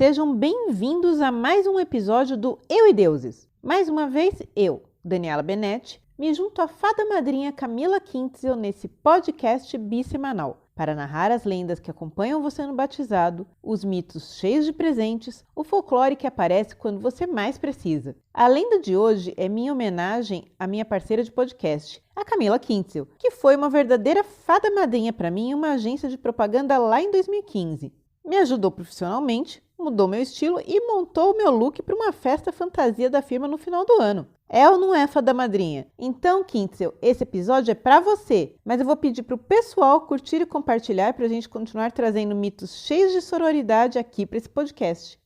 Sejam bem-vindos a mais um episódio do Eu e Deuses. Mais uma vez, eu, Daniela Benetti, me junto à fada madrinha Camila Quintzel nesse podcast bissemanal para narrar as lendas que acompanham você no batizado, os mitos cheios de presentes, o folclore que aparece quando você mais precisa. A lenda de hoje é minha homenagem à minha parceira de podcast, a Camila Quintzel, que foi uma verdadeira fada madrinha para mim em uma agência de propaganda lá em 2015. Me ajudou profissionalmente, mudou meu estilo e montou o meu look para uma festa fantasia da firma no final do ano. É ou não é, fada madrinha? Então, Quintzel, esse episódio é para você, mas eu vou pedir para o pessoal curtir e compartilhar para a gente continuar trazendo mitos cheios de sororidade aqui para esse podcast.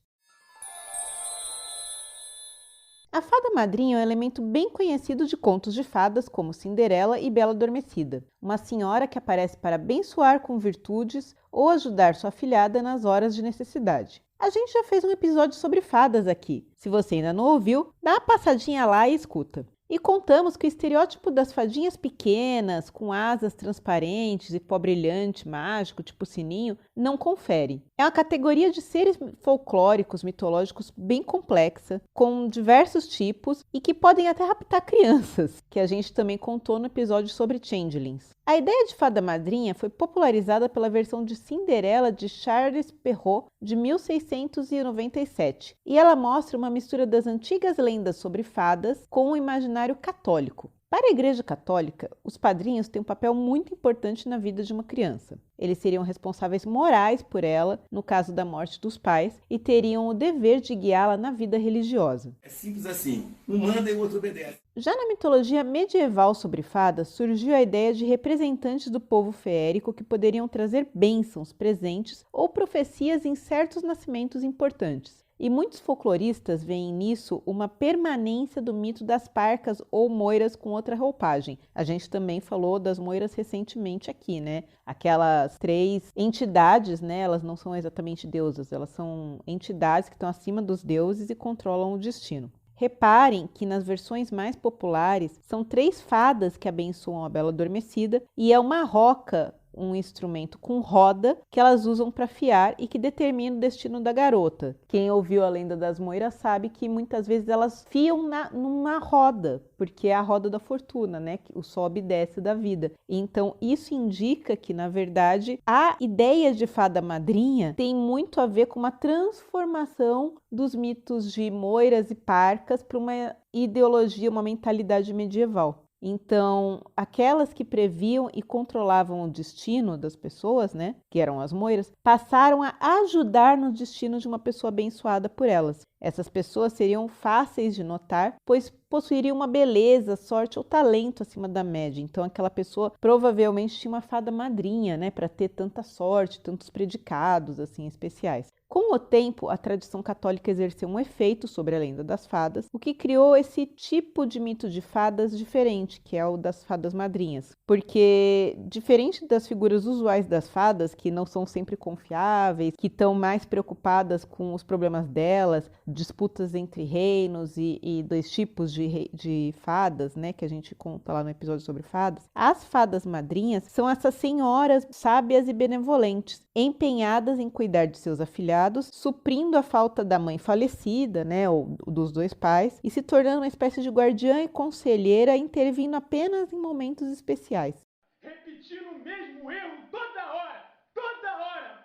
A fada madrinha é um elemento bem conhecido de contos de fadas como Cinderela e Bela Adormecida, uma senhora que aparece para abençoar com virtudes ou ajudar sua afilhada nas horas de necessidade. A gente já fez um episódio sobre fadas aqui. Se você ainda não ouviu, dá uma passadinha lá e escuta. E contamos que o estereótipo das fadinhas pequenas, com asas transparentes e pó brilhante, mágico, tipo sininho, não confere. É uma categoria de seres folclóricos, mitológicos bem complexa, com diversos tipos e que podem até raptar crianças, que a gente também contou no episódio sobre changelings. A ideia de fada madrinha foi popularizada pela versão de Cinderela de Charles Perrault, de 1697, e ela mostra uma mistura das antigas lendas sobre fadas com o imaginário católico. Para a Igreja Católica, os padrinhos têm um papel muito importante na vida de uma criança. Eles seriam responsáveis morais por ela, no caso da morte dos pais, e teriam o dever de guiá-la na vida religiosa. É simples assim, um manda e o outro obedece. Já na mitologia medieval sobre fadas, surgiu a ideia de representantes do povo feérico que poderiam trazer bênçãos, presentes ou profecias em certos nascimentos importantes. E muitos folcloristas veem nisso uma permanência do mito das parcas ou moiras com outra roupagem. A gente também falou das moiras recentemente aqui, né? Aquelas 3 entidades, né? Elas não são exatamente deusas, elas são entidades que estão acima dos deuses e controlam o destino. Reparem que nas versões mais populares são 3 fadas que abençoam a Bela Adormecida e é uma roca, um instrumento com roda que elas usam para fiar e que determina o destino da garota. Quem ouviu a lenda das moiras sabe que muitas vezes elas fiam numa roda, porque é a roda da fortuna, né? O sobe e desce da vida. Então isso indica que, na verdade, a ideia de fada madrinha tem muito a ver com uma transformação dos mitos de moiras e parcas para uma ideologia, uma mentalidade medieval. Então, aquelas que previam e controlavam o destino das pessoas, né, que eram as moiras, passaram a ajudar no destino de uma pessoa abençoada por elas. Essas pessoas seriam fáceis de notar, pois possuiriam uma beleza, sorte ou talento acima da média. Então, aquela pessoa provavelmente tinha uma fada madrinha, né, para ter tanta sorte, tantos predicados assim especiais. Com o tempo, a tradição católica exerceu um efeito sobre a lenda das fadas, o que criou esse tipo de mito de fadas diferente, que é o das fadas madrinhas. Porque, diferente das figuras usuais das fadas, que não são sempre confiáveis, que estão mais preocupadas com os problemas delas, disputas entre reinos e 2 tipos de fadas, né, que a gente conta lá no episódio sobre fadas, as fadas madrinhas são essas senhoras sábias e benevolentes, empenhadas em cuidar de seus afilhados, suprindo a falta da mãe falecida, né, ou dos 2 pais, e se tornando uma espécie de guardiã e conselheira, intervindo apenas em momentos especiais. Repetindo o mesmo erro toda hora! Toda hora!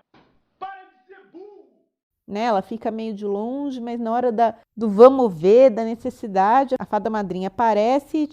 Para de ser burro! Né, ela fica meio de longe, mas na hora do vamos ver, da necessidade, a fada madrinha aparece e,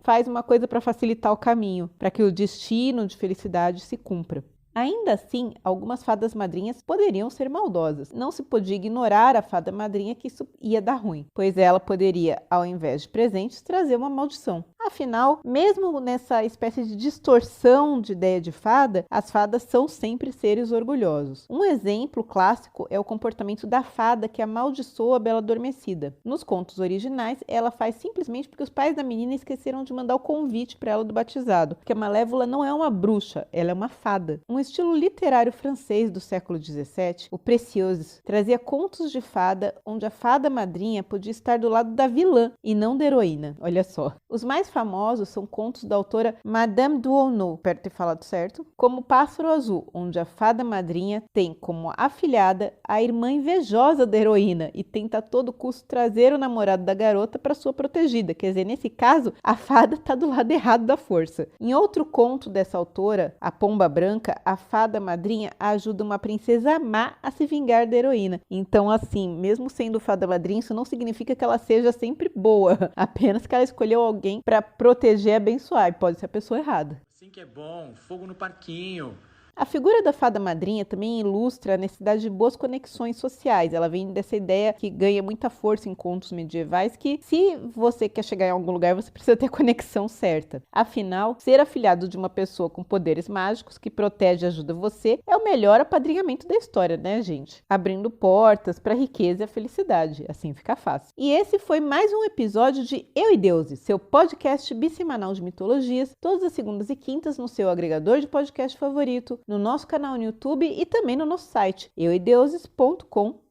faz uma coisa para facilitar o caminho, para que o destino de felicidade se cumpra. Ainda assim, algumas fadas madrinhas poderiam ser maldosas. Não se podia ignorar a fada madrinha que isso ia dar ruim, pois ela poderia, ao invés de presentes, trazer uma maldição. Afinal, mesmo nessa espécie de distorção de ideia de fada, as fadas são sempre seres orgulhosos. Um exemplo clássico é o comportamento da fada que amaldiçoa a Bela Adormecida. Nos contos originais, ela faz simplesmente porque os pais da menina esqueceram de mandar o convite para ela do batizado, porque a Malévola não é uma bruxa, ela é uma fada. Um estilo literário francês do século XVII, o Précieuses, trazia contos de fada onde a fada madrinha podia estar do lado da vilã e não da heroína. Olha só. Os mais famosos são contos da autora Madame Duonneau, espero ter falado certo, como Pássaro Azul, onde a fada madrinha tem como afilhada a irmã invejosa da heroína e tenta a todo custo trazer o namorado da garota para sua protegida. Quer dizer, nesse caso, a fada está do lado errado da força. Em outro conto dessa autora, A Pomba Branca, a fada madrinha ajuda uma princesa má a se vingar da heroína. Então, assim, mesmo sendo fada madrinha, isso não significa que ela seja sempre boa, apenas que ela escolheu alguém para proteger e abençoar, e pode ser a pessoa errada. Assim que é bom, fogo no parquinho. A figura da fada madrinha também ilustra a necessidade de boas conexões sociais. Ela vem dessa ideia que ganha muita força em contos medievais, que se você quer chegar em algum lugar, você precisa ter a conexão certa. Afinal, ser afilhado de uma pessoa com poderes mágicos que protege e ajuda você é o melhor apadrinhamento da história, né, gente? Abrindo portas para a riqueza e a felicidade. Assim fica fácil. E esse foi mais um episódio de Eu e Deuses, seu podcast bissemanal de mitologias, todas as segundas e quintas no seu agregador de podcast favorito, no nosso canal no YouTube e também no nosso site euideuses.com.br.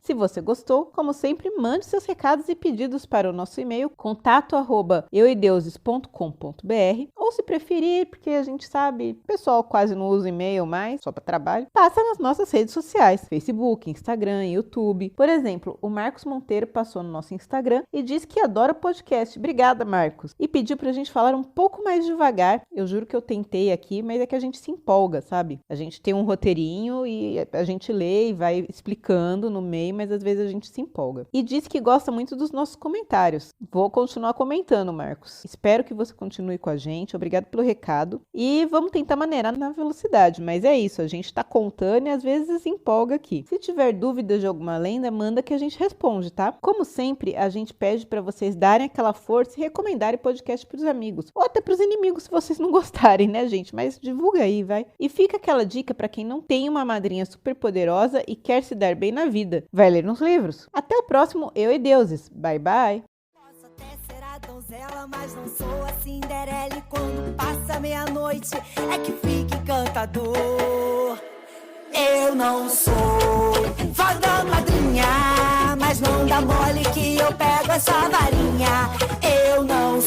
Se você gostou, como sempre, mande seus recados e pedidos para o nosso e-mail contato@euideuses.com.br, ou se preferir, porque a gente sabe, o pessoal quase não usa e-mail mais, só para trabalho, passa nas nossas redes sociais, Facebook, Instagram, YouTube. Por exemplo, o Marcos Monteiro passou no nosso Instagram e disse que adora o podcast. Obrigada, Marcos. E pediu pra gente falar um pouco mais devagar. Eu juro que eu tentei aqui, mas é que a gente se empolga, sabe? A gente tem um roteirinho e a gente lê e vai explicando no meio, mas às vezes a gente se empolga. E disse que gosta muito dos nossos comentários. Vou continuar comentando, Marcos. Espero que você continue com a gente. Obrigado pelo recado. E vamos tentar maneirar na velocidade, mas é isso. A gente tá contando e às vezes se empolga aqui. Se tiver dúvida de alguma lenda, manda que a gente responde, tá? Como sempre, a gente pede para vocês darem aquela força e recomendarem o podcast pros amigos. Ou até pros inimigos, se vocês não gostarem, né, gente? Mas divulga aí, vai. E fica aquela dica para quem não tem uma madrinha super poderosa e quer se dar bem na vida. Vai ler nos livros. Até o próximo Eu e Deuses. Bye, bye. Posso até ser a donzela, mas não sou a Cinderela. E quando passa meia-noite é que fica encantador. Eu não sou fada madrinha, mas não dá mole que eu pego essa varinha. Eu não